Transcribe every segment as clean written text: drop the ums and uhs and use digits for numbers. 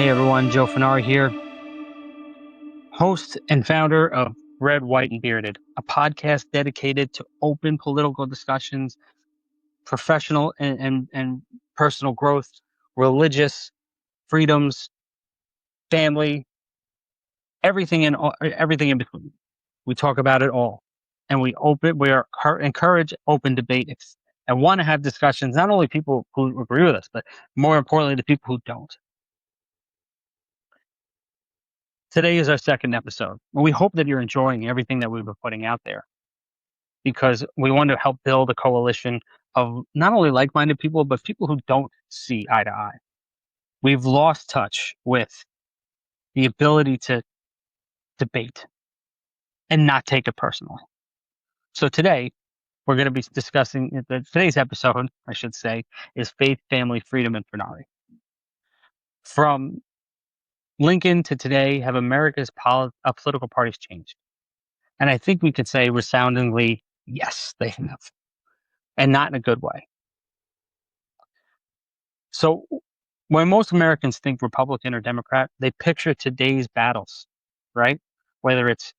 Hey everyone, Joe Ferrari here, host and founder of Red, White, and Bearded, a podcast dedicated to open political discussions, professional and personal growth, religious freedoms, family, everything in between. We talk about it all, and encourage open debate and want to have discussions. Not only people who agree with us, but more importantly, the people who don't. Today is our second episode, and we hope that you're enjoying everything that we've been putting out there, because we want to help build a coalition of not only like-minded people, but people who don't see eye to eye. We've lost touch with the ability to debate and not take it personally. So today, we're going to be discussing, today's episode, I should say, is faith, family, freedom, and Ferrari. From Lincoln to today, have America's political parties changed? And I think we could say resoundingly, yes, they have, and not in a good way. So when most Americans think Republican or Democrat, they picture today's battles, right? Whether it's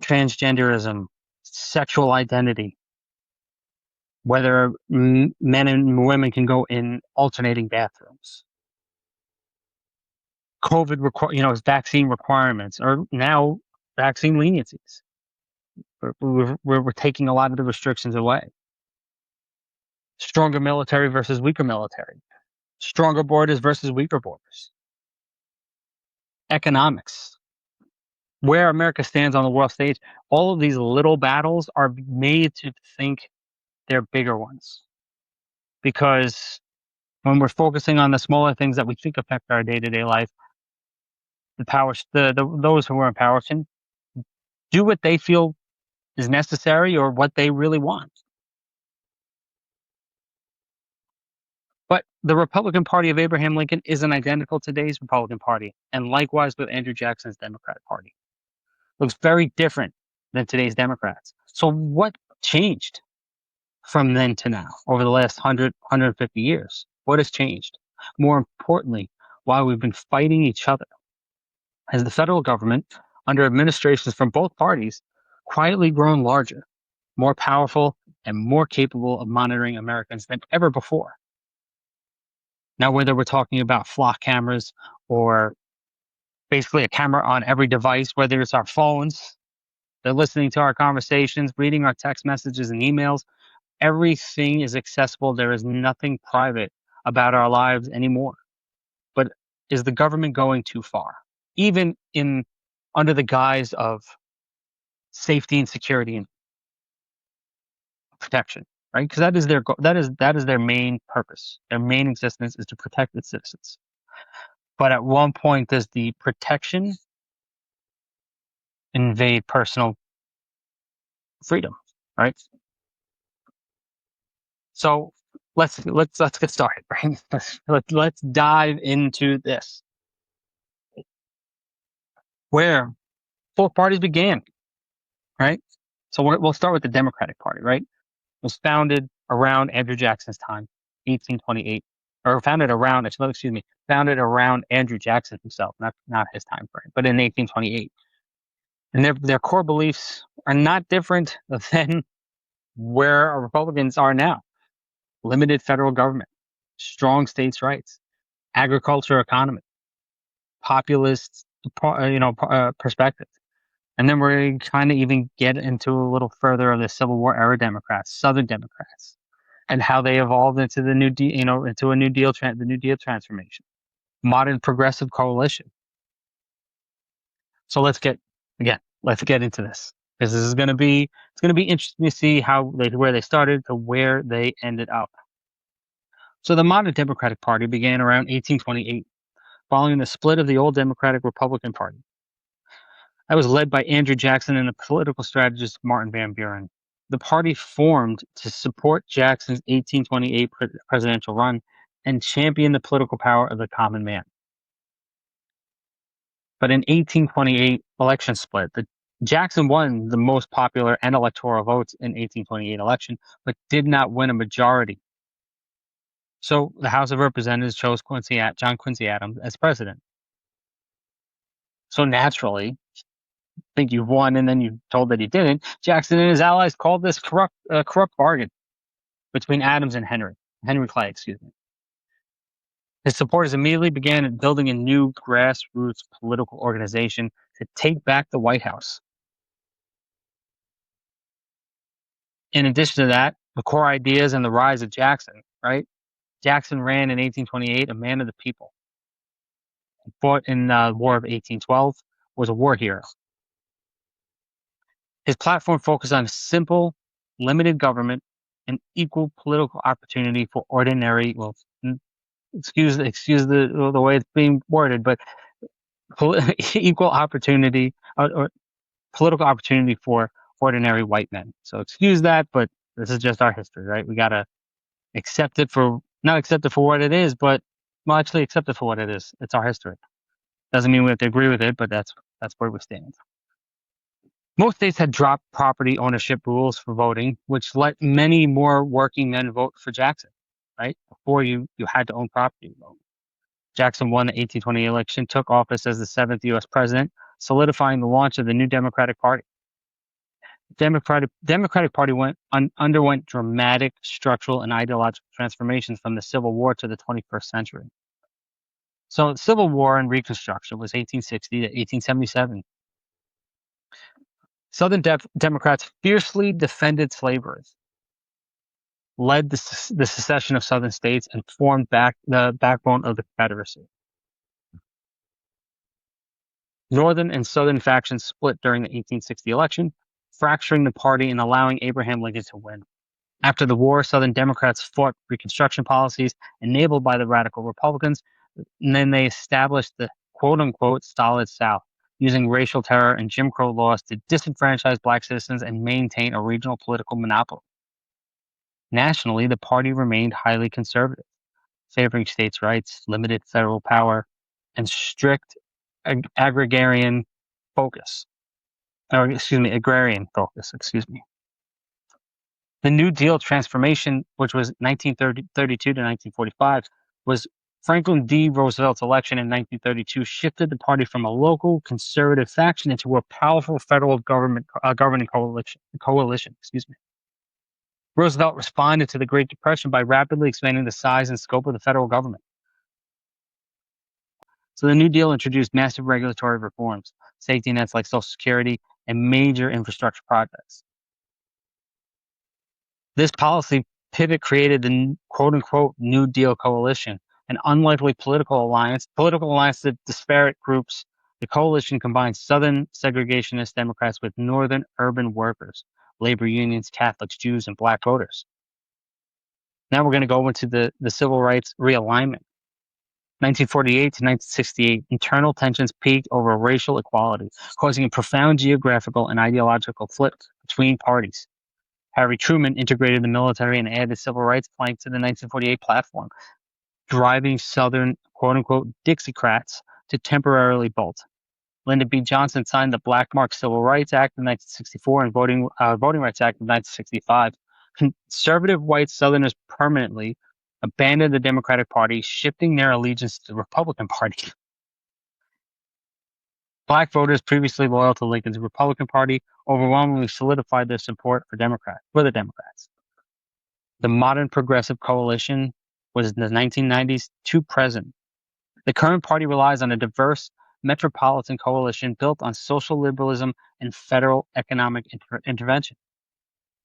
transgenderism, sexual identity, whether men and women can go in alternating bathrooms, vaccine requirements, or now vaccine leniencies. We're taking a lot of the restrictions away. Stronger military versus weaker military. Stronger borders versus weaker borders. Economics. Where America stands on the world stage, all of these little battles are made to think they're bigger ones. Because when we're focusing on the smaller things that we think affect our day-to-day life, those who are in power can do what they feel is necessary or what they really want. But the Republican Party of Abraham Lincoln isn't identical to today's Republican Party, and likewise with Andrew Jackson's Democratic Party. Looks very different than today's Democrats. So what changed from then to now over the last 150 years? What has changed? More importantly, why we've been fighting each other. Has the federal government, under administrations from both parties, quietly grown larger, more powerful, and more capable of monitoring Americans than ever before? Now, whether we're talking about flock cameras or basically a camera on every device, whether it's our phones, they're listening to our conversations, reading our text messages and emails, everything is accessible. There is nothing private about our lives anymore. But is the government going too far? Even under the guise of safety and security and protection, right? Because that is their main purpose. Their main existence is to protect its citizens. But at one point, does the protection invade personal freedom, right? So let's get started, right? Let's dive into this, where both parties began, right? So we'll start with the Democratic Party, right? It was founded around Andrew Jackson's time, 1828, or founded around Andrew Jackson himself, not his time frame, but in 1828. And their core beliefs are not different than where our Republicans are now. Limited federal government, strong states' rights, agriculture economy, populist, perspective. And then we're kind of even get into a little further of the Civil War era Democrats, Southern Democrats, and how they evolved into the New Deal, the New Deal transformation, modern progressive coalition. So let's get into this. Because it's going to be interesting to see where they started to where they ended up. So the modern Democratic Party began around 1828, following the split of the old Democratic Republican Party. That was led by Andrew Jackson and the political strategist Martin Van Buren. The party formed to support Jackson's 1828 presidential run and champion the political power of the common man. But in 1828 election split, Jackson won the most popular and electoral votes in 1828 election, but did not win a majority. So the House of Representatives chose John Quincy Adams as president. So naturally, think you've won, and then you're told that you didn't. Jackson and his allies called this corrupt bargain between Adams and Henry Clay, excuse me. His supporters immediately began building a new grassroots political organization to take back the White House. In addition to that, the core ideas and the rise of Jackson, right? Jackson ran in 1828, a man of the people. He fought in the War of 1812, was a war hero. His platform focused on simple, limited government and equal political opportunity for ordinary, well, excuse the way it's being worded, but equal opportunity or political opportunity for ordinary white men. So excuse that, but this is just our history, right? We gotta accept it for not accept it for what it is, but well, actually accept it for what it is. It's our history. Doesn't mean we have to agree with it, but that's where we stand. Most states had dropped property ownership rules for voting, which let many more working men vote for Jackson. Right before you had to own property to vote. Jackson won the 1820 election, took office as the seventh U.S. president, solidifying the launch of the new Democratic Party. The Democratic Party underwent dramatic structural and ideological transformations from the Civil War to the 21st century. So, the Civil War and Reconstruction was 1860 to 1877. Southern Democrats fiercely defended slavery, led the secession of Southern states, and formed the backbone of the Confederacy. Northern and Southern factions split during the 1860 election, fracturing the party and allowing Abraham Lincoln to win. After the war, Southern Democrats fought Reconstruction policies enabled by the radical Republicans, and then they established the quote-unquote Solid South, using racial terror and Jim Crow laws to disenfranchise black citizens and maintain a regional political monopoly. Nationally, the party remained highly conservative, favoring states' rights, limited federal power, and strict agrarian focus. Agrarian focus, excuse me. The New Deal transformation, which was 1932 to 1945, was Franklin D. Roosevelt's election in 1932 shifted the party from a local conservative faction into a powerful federal governing coalition. Excuse me. Roosevelt responded to the Great Depression by rapidly expanding the size and scope of the federal government. So the New Deal introduced massive regulatory reforms, safety nets like Social Security, and major infrastructure projects. This policy pivot created the quote-unquote New Deal coalition, an unlikely political alliance of disparate groups. The coalition combined Southern segregationist Democrats with Northern urban workers, labor unions, Catholics, Jews, and black voters. Now we're going to go into the civil rights realignment. 1948 to 1968, internal tensions peaked over racial equality, causing a profound geographical and ideological flip between parties. Harry Truman integrated the military and added civil rights plank to the 1948 platform, driving Southern quote-unquote Dixiecrats to temporarily bolt. Lyndon B. Johnson signed the Black Mark Civil Rights Act of 1964 and Voting Rights Act of 1965. Conservative white Southerners permanently abandoned the Democratic Party, shifting their allegiance to the Republican Party. Black voters previously loyal to Lincoln's Republican Party overwhelmingly solidified their support for the Democrats. The modern progressive coalition was in the 1990s to present. The current party relies on a diverse metropolitan coalition built on social liberalism and federal economic intervention.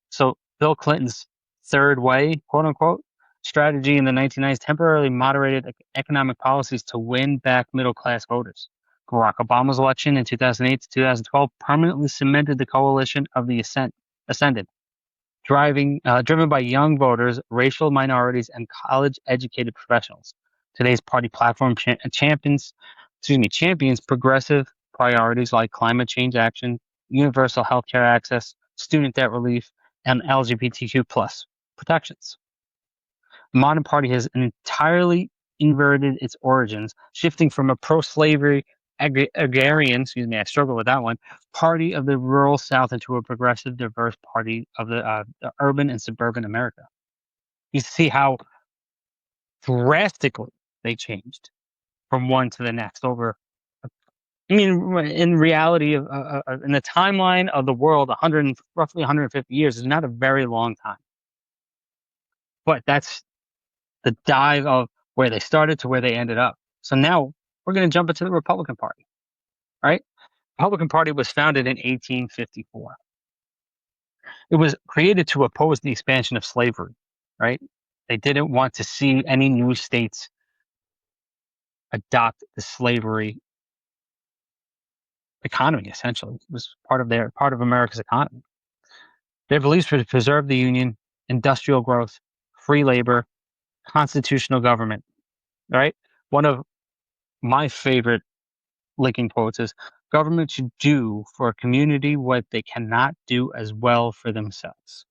So Bill Clinton's third way, quote unquote, strategy in the 1990s temporarily moderated economic policies to win back middle class voters. Barack Obama's election in 2008 to 2012 permanently cemented the coalition of the ascendant, driven by young voters, racial minorities, and college-educated professionals. Today's party platform champions progressive priorities like climate change action, universal health care access, student debt relief, and LGBTQ plus protections. The modern party has entirely inverted its origins, shifting from a pro-slavery agrarian, I struggle with that one, party of the rural South into a progressive, diverse party of the urban and suburban America. You see how drastically they changed from one to the next over I mean, in reality, in the timeline of the world, roughly 150 years is not a very long time. But that's the dive of where they started to where they ended up. So now we're going to jump into the Republican Party, right? Republican Party was founded in 1854. It was created to oppose the expansion of slavery, right? They didn't want to see any new states adopt the slavery economy. Essentially, it was part of America's economy. Their beliefs were to preserve the union, industrial growth, free labor, constitutional government. Right? One of my favorite Lincoln quotes is, "Government should do for a community what they cannot do as well for themselves."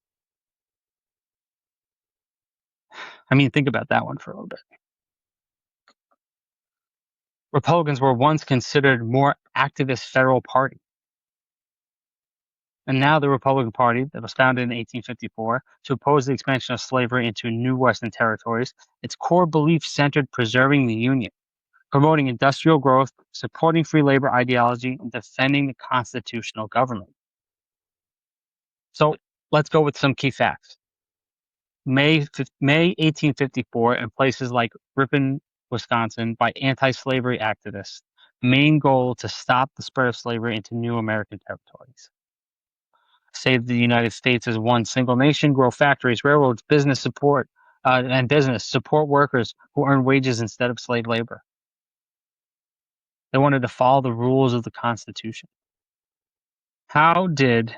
I mean, think about that one for a little bit. Republicans were once considered more activist federal party. And now the Republican Party that was founded in 1854 to oppose the expansion of slavery into new Western territories, its core belief centered preserving the Union, promoting industrial growth, supporting free labor ideology, and defending the constitutional government. So let's go with some key facts. May 1854, in places like Ripon, Wisconsin, by anti-slavery activists. Main goal to stop the spread of slavery into new American territories. Save the United States as one single nation, grow factories, railroads, business support, support workers who earn wages instead of slave labor. They wanted to follow the rules of the Constitution. How did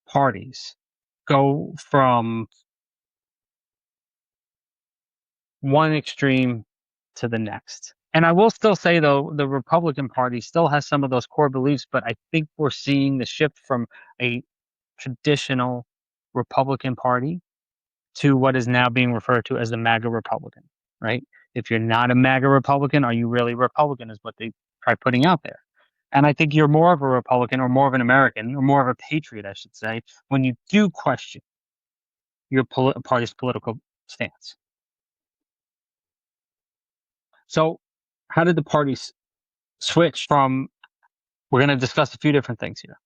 parties go from one extreme to the next? And I will still say, though, the Republican Party still has some of those core beliefs, but I think we're seeing the shift from a traditional Republican Party to what is now being referred to as the MAGA Republican, right? If you're not a MAGA Republican, are you really Republican, is what they try putting out there. And I think you're more of a Republican or more of an American or more of a patriot, I should say, when you do question your party's political stance. So, how did the parties switch from? We're going to discuss a few different things here.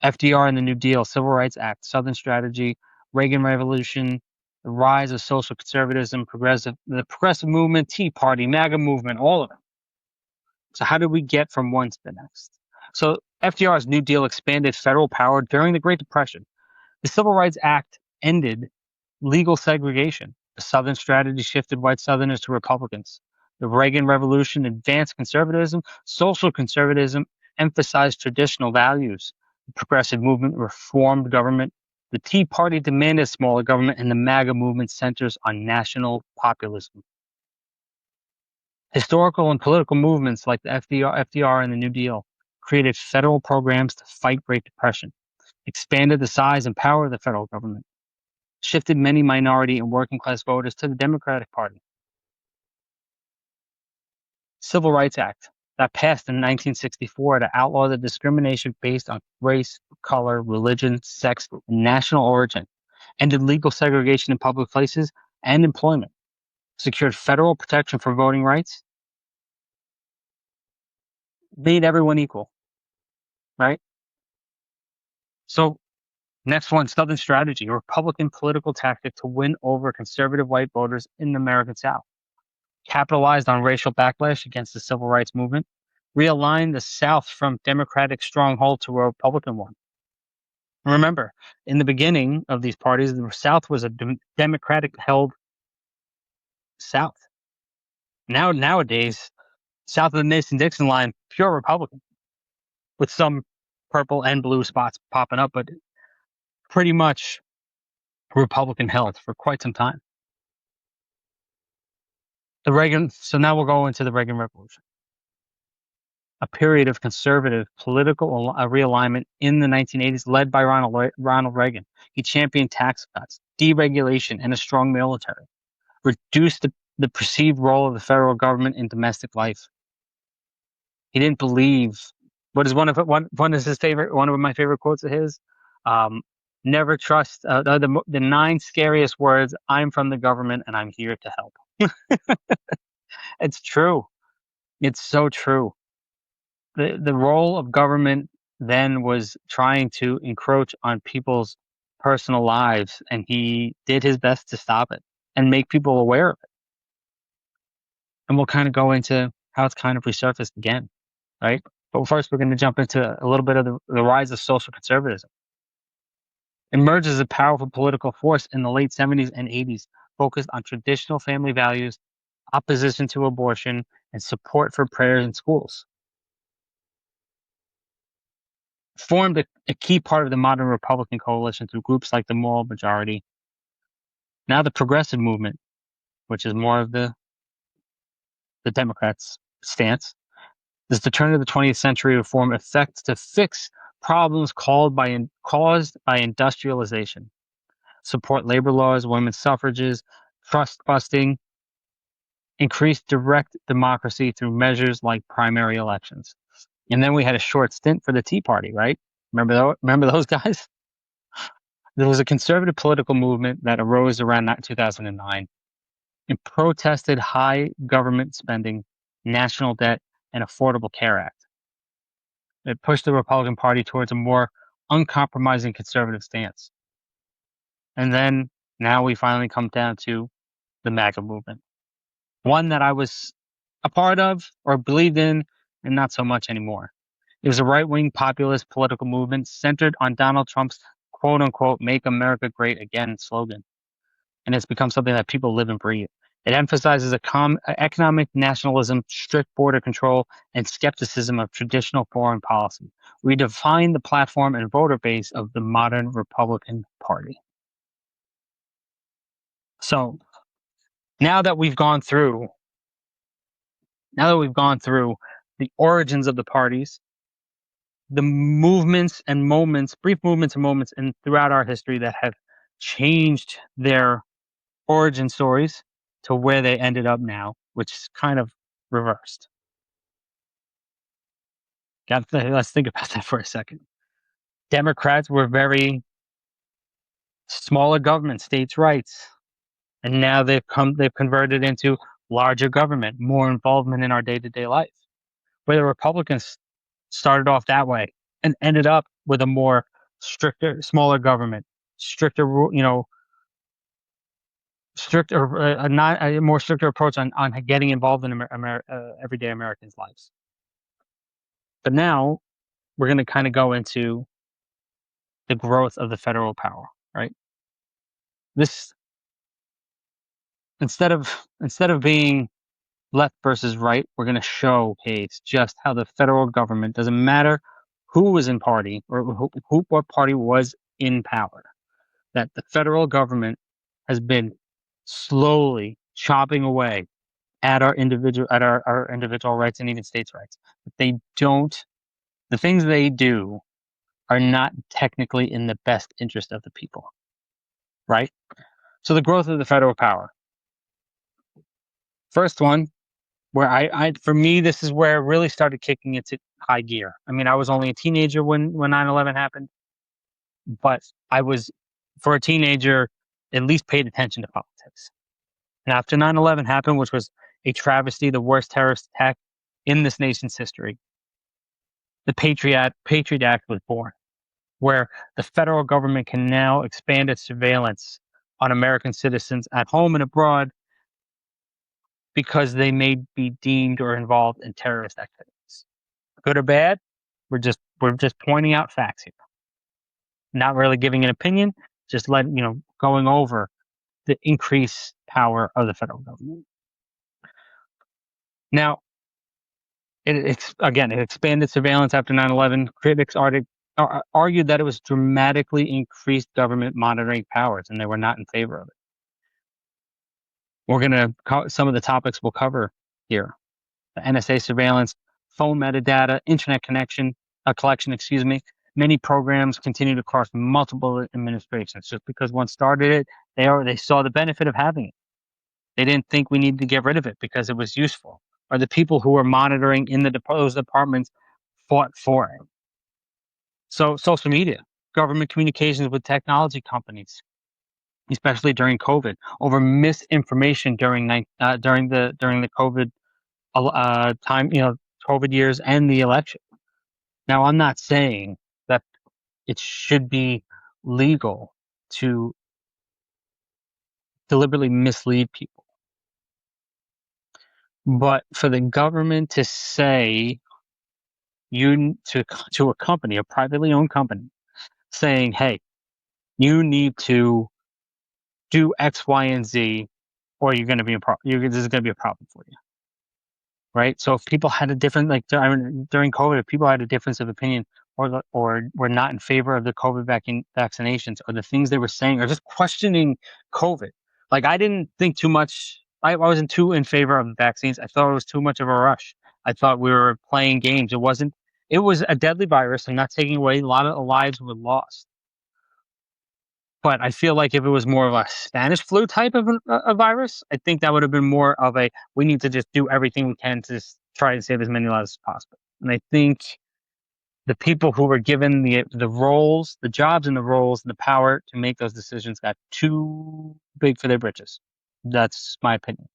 FDR and the New Deal, Civil Rights Act, Southern Strategy, Reagan Revolution, the rise of social conservatism, the progressive movement, Tea Party, MAGA movement, all of them. So how did we get from one to the next? So FDR's New Deal expanded federal power during the Great Depression. The Civil Rights Act ended legal segregation. The Southern Strategy shifted white Southerners to Republicans. The Reagan Revolution advanced conservatism. Social conservatism emphasized traditional values. The progressive movement reformed government. The Tea Party demanded smaller government, and the MAGA movement centers on national populism. Historical and political movements like the FDR and the New Deal created federal programs to fight Great Depression, expanded the size and power of the federal government, shifted many minority and working class voters to the Democratic Party. Civil Rights Act that passed in 1964 to outlaw the discrimination based on race, color, religion, sex, and national origin, ended legal segregation in public places and employment, secured federal protection for voting rights, made everyone equal, right? So next one, Southern Strategy, a Republican political tactic to win over conservative white voters in the American South. Capitalized on racial backlash against the civil rights movement, realigned the South from Democratic stronghold to a Republican one. Remember, in the beginning of these parties, the South was a Democratic-held South. Nowadays, south of the Mason-Dixon line, pure Republican, with some purple and blue spots popping up, but pretty much Republican held for quite some time. So now we'll go into the Reagan Revolution, a period of conservative political realignment in the 1980s led by Ronald Reagan. He championed tax cuts, deregulation, and a strong military, reduced the perceived role of the federal government in domestic life. He didn't believe what is one of my favorite quotes of his. Never trust the 9 scariest words. I'm from the government and I'm here to help. It's true. It's so true. the role of government then was trying to encroach on people's personal lives, and he did his best to stop it and make people aware of it. And we'll kind of go into how it's kind of resurfaced again, right? But first, we're going to jump into a little bit of the rise of social conservatism. It emerged as a powerful political force in the late 70s and 80s, focused on traditional family values, opposition to abortion, and support for prayers in schools. Formed a key part of the modern Republican coalition through groups like the Moral Majority. Now the progressive movement, which is more of the Democrats' stance, is the turn of the 20th century reform effects to fix problems caused by industrialization, support labor laws, women's suffrages, trust busting, increase direct democracy through measures like primary elections. And then we had a short stint for the Tea Party, right? Remember those guys? There was a conservative political movement that arose around 2009 and protested high government spending, national debt, and Affordable Care Act. It pushed the Republican Party towards a more uncompromising conservative stance. And then now we finally come down to the MAGA movement, one that I was a part of or believed in, and not so much anymore. It was a right-wing populist political movement centered on Donald Trump's quote-unquote "Make America Great Again" slogan. And it's become something that people live and breathe. It emphasizes economic nationalism, strict border control, and skepticism of traditional foreign policy. We define the platform and voter base of the modern Republican Party. So now that we've gone through the origins of the parties, the movements and moments, brief movements and moments throughout our history that have changed their origin stories to where they ended up now, which is kind of reversed. Let's think about that for a second. Democrats were very smaller government, states' rights, and now they've converted into larger government, more involvement in our day-to-day life. Where the Republicans started off that way and ended up with a more stricter, smaller government, stricter, a more stricter approach on getting involved in everyday Americans' lives. But now we're going to kind of go into the growth of the federal power, right? This instead of being left versus right, we're going to showcase just how the federal government, doesn't matter who was in party or what party was in power, that the federal government has been slowly chopping away at our individual rights and even states' rights. But the things they do are not technically in the best interest of the people, right? So the growth of the federal power. First one, where for me, this is where it really started kicking into high gear. I mean, I was only a teenager when 9/11 happened, but I was, for a teenager, at least paid attention to politics. And after 9/11 happened, which was a travesty, the worst terrorist attack in this nation's history, the Patriot Act was born, where the federal government can now expand its surveillance on American citizens at home and abroad because they may be deemed or involved in terrorist activities. Good or bad, we're just pointing out facts here. Not really giving an opinion, just going over the increased power of the federal government. Now, it expanded surveillance after 9/11. Critics argued that it was dramatically increased government monitoring powers, and they were not in favor of it. We're going to some of the topics we'll cover here: the NSA surveillance, phone metadata, internet collection. Many programs continued across multiple administrations. Just because one started it, they saw the benefit of having it. They didn't think we needed to get rid of it because it was useful, or the people who were monitoring in those departments fought for it. So social media, government communications with technology companies, especially during COVID, over misinformation during the COVID time, COVID years and the election. Now, I'm not saying that it should be legal to deliberately mislead people, but for the government to say to a company, a privately owned company, saying, "Hey, you need to do X, Y, and Z, or you're going to be a problem. This is going to be a problem for you." Right? So if people had a different, like during COVID, if people had a difference of opinion, or were not in favor of the COVID vaccinations, or the things they were saying, or just questioning COVID, like I didn't think too much. I wasn't too in favor of the vaccines. I thought it was too much of a rush. I thought we were playing games. It wasn't. It was a deadly virus. I'm not taking away. A lot of lives were lost. But I feel like if it was more of a Spanish flu type of a virus, I think that would have been more of a, we need to just do everything we can to just try and save as many lives as possible. And I think the people who were given the roles, the jobs and the roles, and the power to make those decisions got too big for their britches. That's my opinion.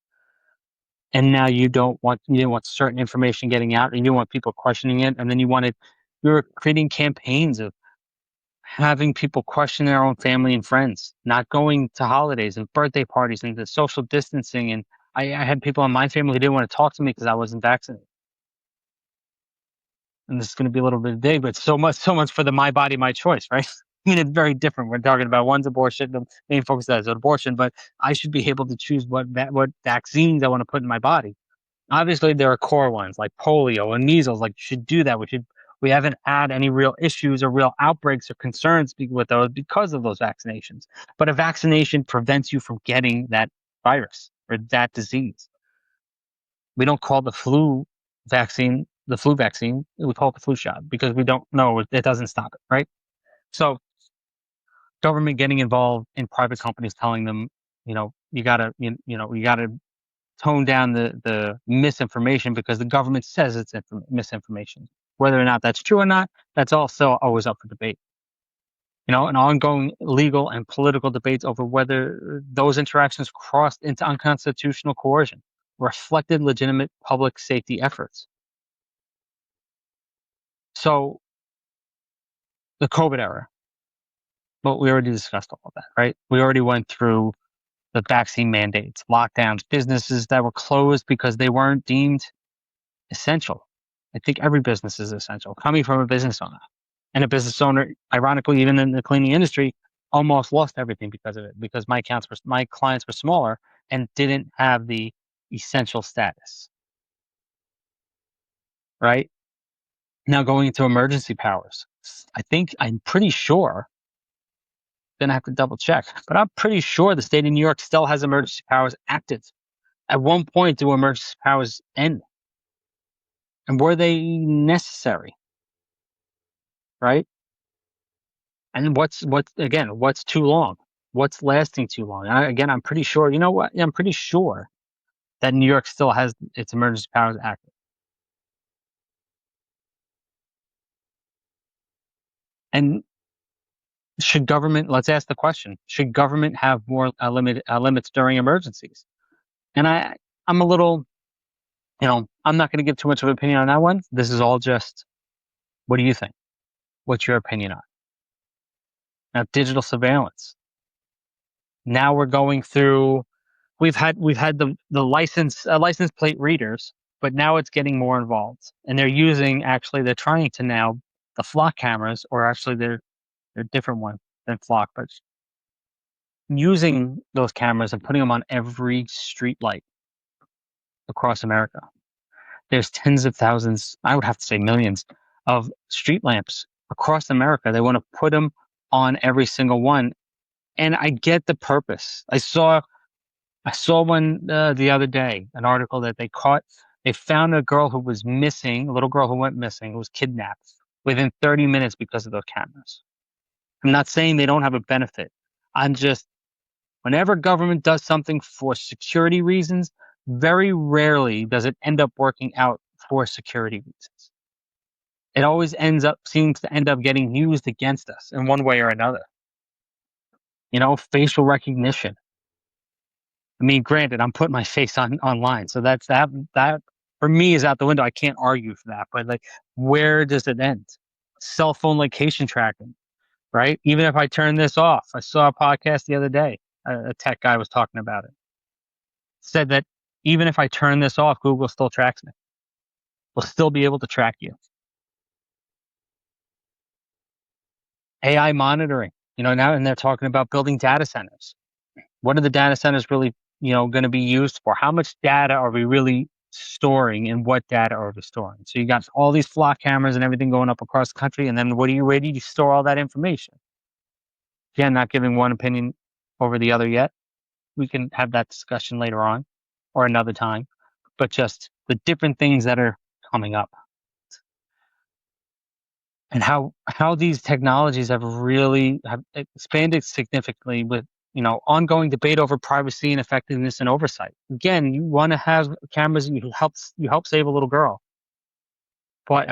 And now you didn't want certain information getting out, and you didn't want people questioning it, and then you were creating campaigns of having people question their own family and friends, not going to holidays and birthday parties and the social distancing. And I had people in my family who didn't want to talk to me because I wasn't vaccinated. And this is going to be a little bit big, but so much for the my body, my choice, right? I mean, it's very different. We're talking about one's abortion, the main focus of that is abortion, but I should be able to choose what vaccines I want to put in my body. Obviously, there are core ones like polio and measles. Like, you should do that. We haven't had any real issues or real outbreaks or concerns with those because of those vaccinations. But a vaccination prevents you from getting that virus or that disease. We don't call the flu vaccine. We call it the flu shot because we don't know it doesn't stop it, right? So, government getting involved in private companies telling them, you gotta tone down the misinformation because the government says it's misinformation. Whether or not that's true or not, that's also always up for debate. And ongoing legal and political debates over whether those interactions crossed into unconstitutional coercion, reflected legitimate public safety efforts. So the COVID era, well, we already discussed all of that, right? We already went through the vaccine mandates, lockdowns, businesses that were closed because they weren't deemed essential. I think every business is essential. Coming from a business owner, and a business owner, ironically, even in the cleaning industry, almost lost everything because of it. Because my clients were smaller and didn't have the essential status. Right now, going into emergency powers, I'm pretty sure. Then I have to double check, but I'm pretty sure the state of New York still has emergency powers active. At one point, do emergency powers end? And were they necessary? Right? And what's too long? What's lasting too long? I'm pretty sure. You know what? I'm pretty sure that New York still has its emergency powers active. And let's ask the question: should government have more limits during emergencies? And I'm a little, I'm not going to give too much of an opinion on that one. This is all just, what do you think? What's your opinion on? Now, digital surveillance. Now we're going through. We've had the license plate readers, but now it's getting more involved, and they're trying to now, the flock cameras, or actually they're a different one than flock, but using those cameras and putting them on every street light across America. There's tens of thousands, I would have to say millions, of street lamps across America. They want to put them on every single one, and I get the purpose. I saw one the other day, an article that they found a girl who was missing, a little girl who went missing, who was kidnapped within 30 minutes because of those cameras. I'm not saying they don't have a benefit. I'm just, whenever government does something for security reasons, very rarely does it end up working out for security reasons. It always seems to end up getting used against us in one way or another. Facial recognition. I mean, granted, I'm putting my face online, so that for me is out the window. I can't argue for that. But like, where does it end? cell phone location tracking, right? Even if I turn this off, I saw a podcast the other day. A tech guy was talking about it. Said that even if I turn this off, Google still tracks me. We'll still be able to track you. AI monitoring, now, and they're talking about building data centers. What are the data centers really, going to be used for? How much data are we really storing, and what data are we storing? So you got all these flock cameras and everything going up across the country, and then where do you store all that information? Again, not giving one opinion over the other yet. We can have that discussion later on or another time, but just the different things that are coming up and how these technologies have really have expanded significantly with ongoing debate over privacy and effectiveness and oversight. Again, you want to have cameras, and you help save a little girl, but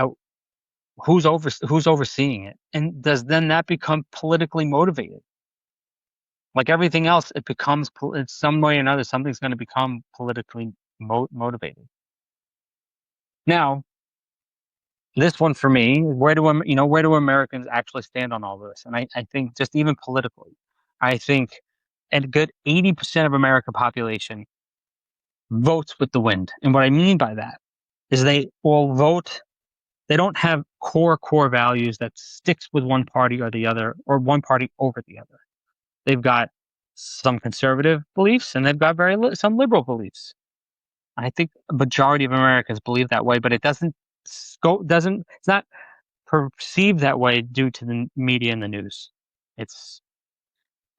who's overseeing it, and does then that become politically motivated? Like everything else, it becomes in some way or another, something's going to become politically motivated. Now, this one for me, where do Americans actually stand on all this? And I think just even politically, I think a good 80% of American population votes with the wind. And what I mean by that is they all vote. They don't have core values that sticks with one party or the other, or one party over the other. They've got some conservative beliefs, and they've got some liberal beliefs. I think a majority of Americans believe that way, but it it's not perceived that way due to the media and the news. It's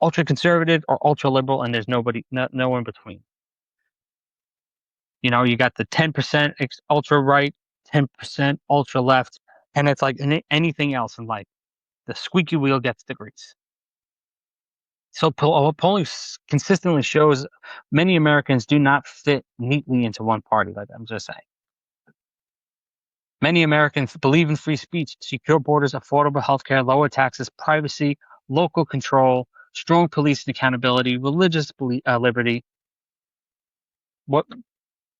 ultra conservative or ultra liberal, and there's no in between. You got the 10% ultra right, 10% ultra left, and it's like anything else in life. The squeaky wheel gets the grease. So polling consistently shows many Americans do not fit neatly into one party. Like I'm just saying. Many Americans believe in free speech, secure borders, affordable healthcare, lower taxes, privacy, local control, strong police and accountability, religious liberty. What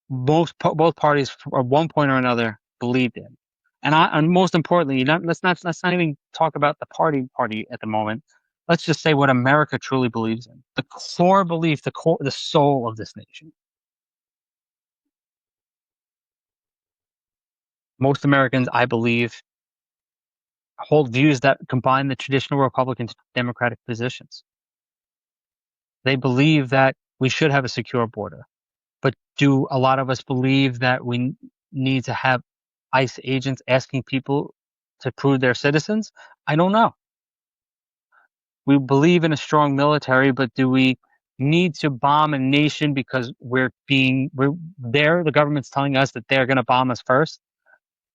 both parties, at one point or another, believed in, and most importantly, let's not even talk about the party at the moment. Let's just say what America truly believes in: the core belief, the soul of this nation. Most Americans, I believe, hold views that combine the traditional Republican Democratic positions. They believe that we should have a secure border, but do a lot of us believe that we need to have ICE agents asking people to prove they're citizens? I don't know. We believe in a strong military, but do we need to bomb a nation because we're there? The government's telling us that they're going to bomb us first.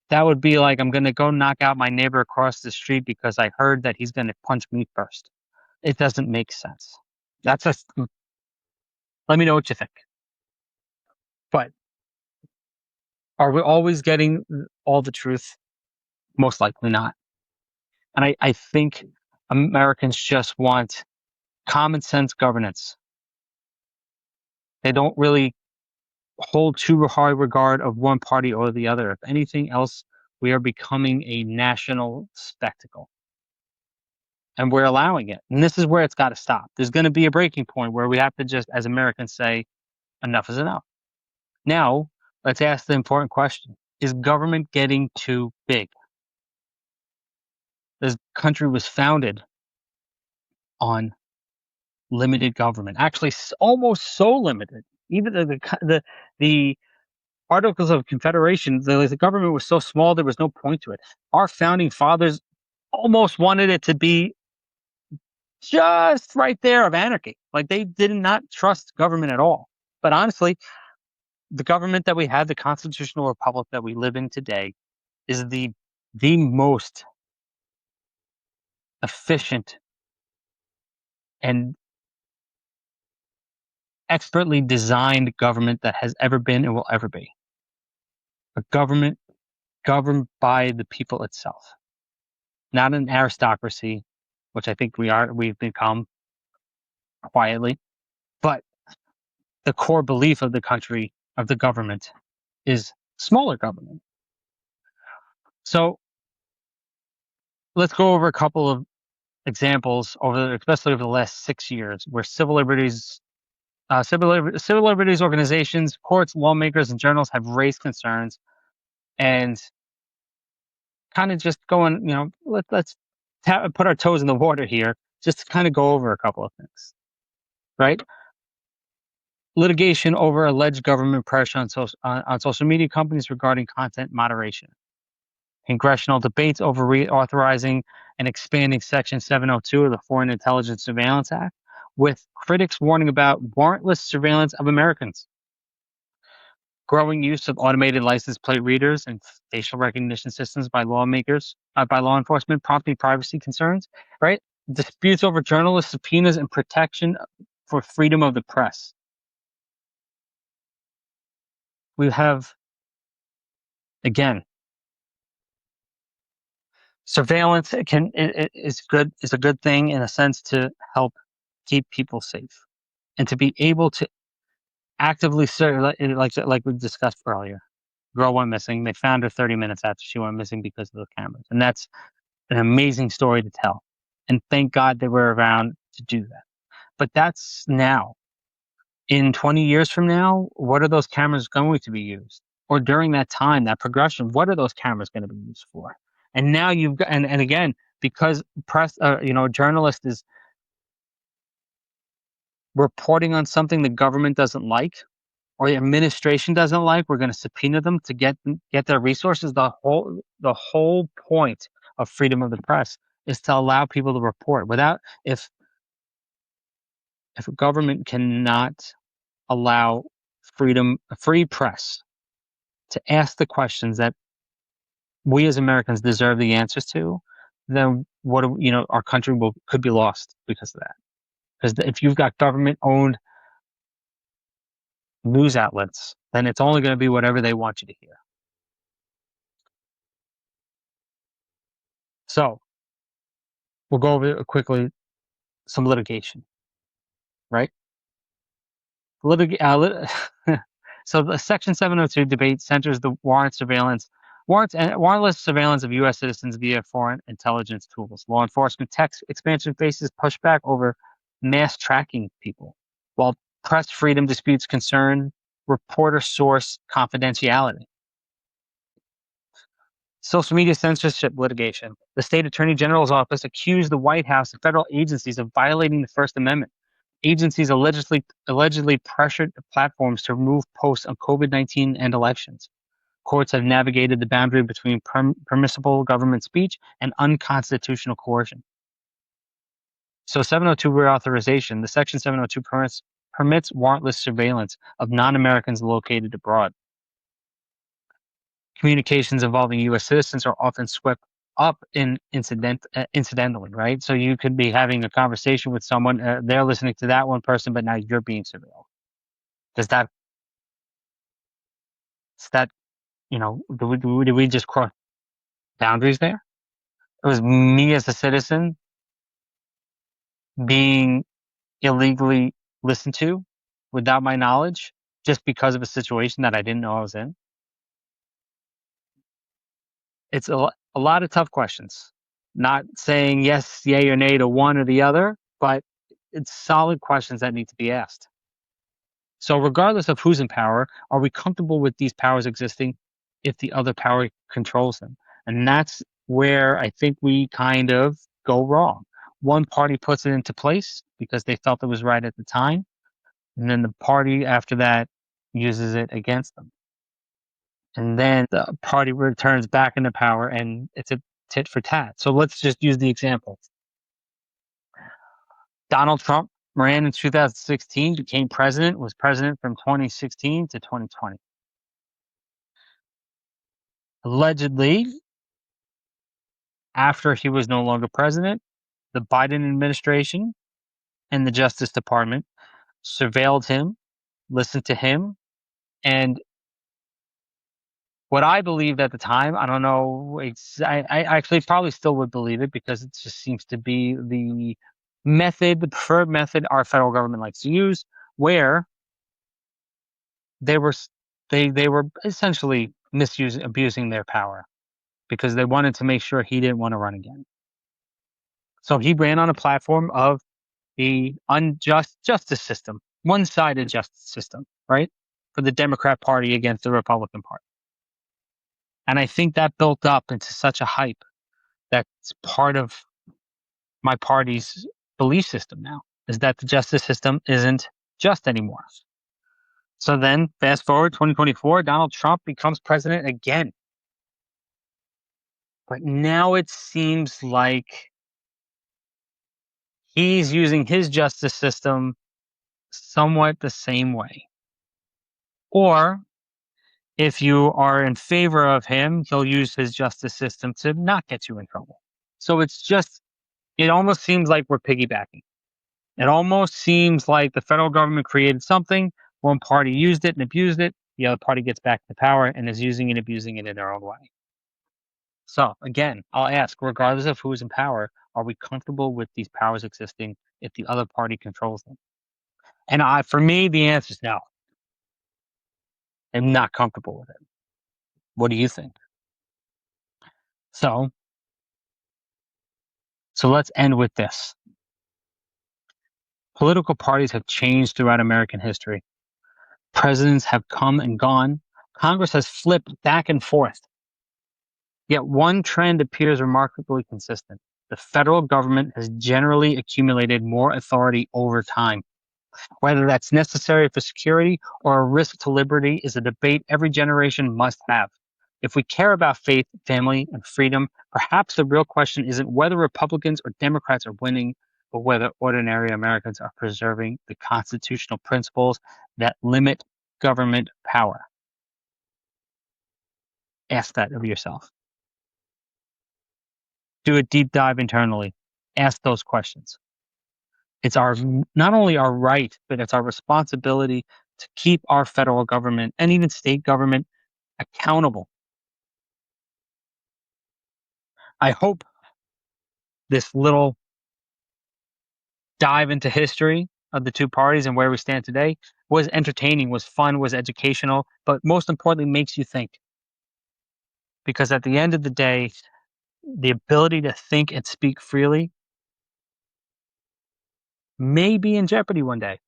That would be like, I'm going to go knock out my neighbor across the street because I heard that he's going to punch me first. It doesn't make sense. Let me know what you think. But are we always getting all the truth? Most likely not. And I think Americans just want common sense governance. They don't really hold too high regard of one party or the other. If anything else, we are becoming a national spectacle. And we're allowing it. And this is where it's got to stop. There's going to be a breaking point where we have to just, as Americans, say, enough is enough. Now, let's ask the important question. Is government getting too big? This country was founded on limited government. Actually, almost so limited. Even the Articles of Confederation, the government was so small there was no point to it. Our founding fathers almost wanted it to be just right there of anarchy. Like they did not trust government at all. But honestly, the government that we have, the constitutional republic that we live in today, is the most efficient and expertly designed government that has ever been and will ever be. A government governed by the people itself, not an aristocracy, which I think we've become quietly, but the core belief of the country, of the government, is smaller government. So let's go over a couple of examples especially over the last 6 years, where civil liberties organizations, courts, lawmakers, and journalists have raised concerns and kind of just going, let's put our toes in the water here, just to kind of go over a couple of things, right? Litigation over alleged government pressure on social media companies regarding content moderation. Congressional debates over reauthorizing and expanding Section 702 of the Foreign Intelligence Surveillance Act, with critics warning about warrantless surveillance of Americans. Growing use of automated license plate readers and facial recognition systems by by law enforcement, prompting privacy concerns, right? Disputes over journalist subpoenas and protection for freedom of the press. We have, again, surveillance is a good thing in a sense to help keep people safe and to be able to actively serve, like we discussed earlier. Girl went missing. They found her 30 minutes after she went missing because of the cameras, and that's an amazing story to tell. And thank God they were around to do that. But that's now. In 20 years from now, what are those cameras going to be used? Or during that time, that progression, what are those cameras going to be used for? And now you've got, and again, because a journalist is reporting on something the government doesn't like or the administration doesn't like, we're going to subpoena them to get their resources. The whole point of freedom of the press is to allow people to report. Without if a government cannot allow a free press to ask the questions that we as Americans deserve the answers to, then our country could be lost because of that. Because if you've got government owned news outlets, then it's only going to be whatever they want you to hear. So we'll go over quickly some litigation, right? So the Section 702 debate centers the warrantless surveillance of U.S. citizens via foreign intelligence tools. Law enforcement text expansion faces pushback over mass tracking people, while press freedom disputes concern reporter source confidentiality. Social media censorship litigation. The state attorney general's office accused the White House and federal agencies of violating the First Amendment. Agencies allegedly pressured platforms to remove posts on COVID-19 and elections. Courts have navigated the boundary between permissible government speech and unconstitutional coercion. So 702 reauthorization. The Section 702 permits warrantless surveillance of non-Americans located abroad. Communications involving U.S. citizens are often swept up incidentally, right? So you could be having a conversation with someone, they're listening to that one person, but now you're being surveilled. Does that, did we just cross boundaries there? It was me as a citizen being illegally listened to without my knowledge just because of a situation that I didn't know I was in. It's a lot of tough questions. Not saying yes, yay, or nay to one or the other, but it's solid questions that need to be asked. So, regardless of who's in power, are we comfortable with these powers existing if the other power controls them? And that's where I think we kind of go wrong. One party puts it into place because they felt it was right at the time, and then the party after that uses it against them. And then the party returns back into power and it's a tit for tat. So let's just use the example. Donald Trump ran in 2016, became president, was president from 2016 to 2020. Allegedly, after he was no longer president, the Biden administration and the Justice Department surveilled him, listened to him, and what I believed at the time, I don't know, I actually probably still would believe it because it just seems to be the preferred method our federal government likes to use, where they were they were essentially abusing their power because they wanted to make sure he didn't want to run again. So he ran on a platform of the unjust justice system, one-sided justice system, right? For the Democrat Party against the Republican Party. And I think that built up into such a hype that's part of my party's belief system now, is that the justice system isn't just anymore. So then, fast forward 2024, Donald Trump becomes president again. But now it seems like he's using his justice system somewhat the same way. Or if you are in favor of him, he'll use his justice system to not get you in trouble. So it almost seems like we're piggybacking. It almost seems like the federal government created something, one party used it and abused it, the other party gets back to power and is using and abusing it in their own way. So again, I'll ask, regardless of who is in power, are we comfortable with these powers existing if the other party controls them? And for me, the answer is no. I'm not comfortable with it. What do you think? So let's end with this. Political parties have changed throughout American history. Presidents have come and gone. Congress has flipped back and forth. Yet one trend appears remarkably consistent. The federal government has generally accumulated more authority over time. Whether that's necessary for security or a risk to liberty is a debate every generation must have. If we care about faith, family, and freedom, perhaps the real question isn't whether Republicans or Democrats are winning, but whether ordinary Americans are preserving the constitutional principles that limit government power. Ask that of yourself. Do a deep dive internally. Ask those questions. It's not only our right, but it's our responsibility to keep our federal government and even state government accountable. I hope this little dive into history of the two parties and where we stand today was entertaining, was fun, was educational, but most importantly, makes you think. Because at the end of the day, the ability to think and speak freely may be in jeopardy one day.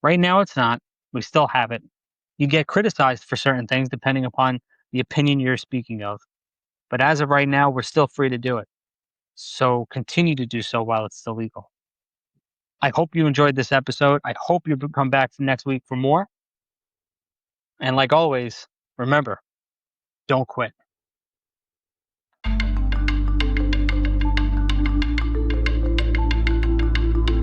Right now, it's not. We still have it. You get criticized for certain things depending upon the opinion you're speaking of. But as of right now, we're still free to do it. So continue to do so while it's still legal. I hope you enjoyed this episode. I hope you come back next week for more. And like always, remember, don't quit.